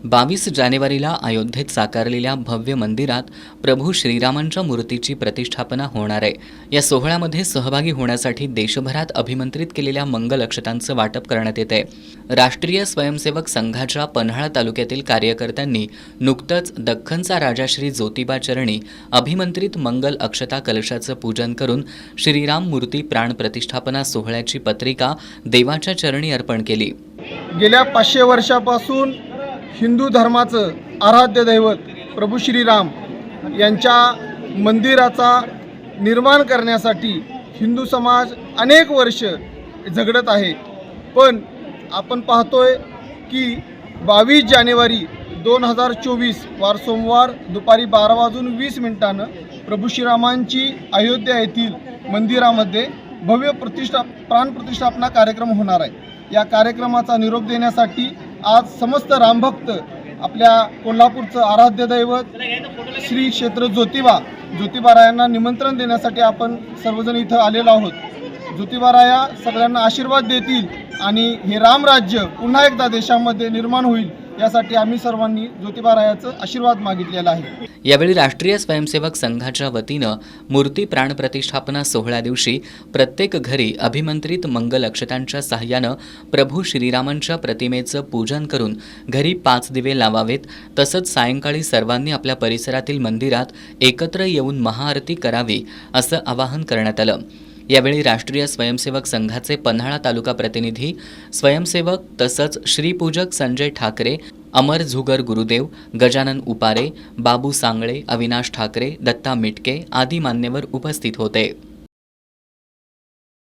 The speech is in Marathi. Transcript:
22 जानेवारीला अयोध्येत साकारलेल्या भव्य मंदिरात प्रभू श्रीरामांच्या मूर्तीची प्रतिष्ठापना होणार आहे। या सोहळ्यामध्ये सहभागी होण्यासाठी देशभरात अभिमंत्रित केलेल्या मंगल अक्षतांचं वाटप करण्यात येत आहे। राष्ट्रीय स्वयंसेवक संघाच्या पन्हाळा तालुक्यातील कार्यकर्त्यांनी नुकतंच दख्खनचा राजा श्री ज्योतिबा चरणी अभिमंत्रित मंगल अक्षता कलशाचं पूजन करून श्रीराम मूर्ती प्राण प्रतिष्ठापना सोहळ्याची पत्रिका देवाच्या चरणी अर्पण केली। गेल्या 500 वर्षापासून हिंदू धर्माचं आराध्य दैवत प्रभू श्रीराम यांच्या मंदिराचा निर्माण करण्यासाठी हिंदू समाज अनेक वर्ष झगडत आहे। पण आपण पाहतोय की 22 जानेवारी 2024 वार सोमवार दुपारी 12:20 प्रभू श्रीरामांची अयोध्या येथील मंदिरामध्ये भव्य प्राणप्रतिष्ठापना कार्यक्रम होणार आहे। या कार्यक्रमाचा निरोप देण्यासाठी आज समस्त रामभक्त आपल्या कोल्हापूरचं आराध्य दैवत श्री क्षेत्र ज्योतिबारायांना निमंत्रण देण्यासाठी आपण सर्वजण इथं आलेलो आहोत। ज्योतिबाराया सगळ्यांना आशीर्वाद देतील आणि हे रामराज्य पुन्हा एकदा देशामध्ये निर्माण होईल यासाठी आम्ही सर्वांनी ज्योतिबारायाचा आशीर्वाद मागितलेला आहे। यावेळी राष्ट्रीय स्वयंसेवक संघाच्या वतीनं मूर्ती प्राण प्रतिष्ठापना सोहळ्या दिवशी प्रत्येक घरी अभिमंत्रित मंगल अक्षतांच्या सहाय्यानं प्रभू श्रीरामांच्या प्रतिमेचं पूजन करून घरी 5 दिवे लावावेत। तसंच सायंकाळी सर्वांनी आपल्या परिसरातील मंदिरात एकत्र येऊन महाआरती करावी असं आवाहन करण्यात आलं। यावेळी राष्ट्रीय स्वयंसेवक संघाचे पन्हाळा तालुका प्रतिनिधी स्वयंसेवक तसंच श्रीपूजक संजय ठाकरे, अमर झुगर गुरुदेव, गजानन उपारे, बाबू सांगळे, अविनाश ठाकरे, दत्ता मिटके आदी मान्यवर उपस्थित होते।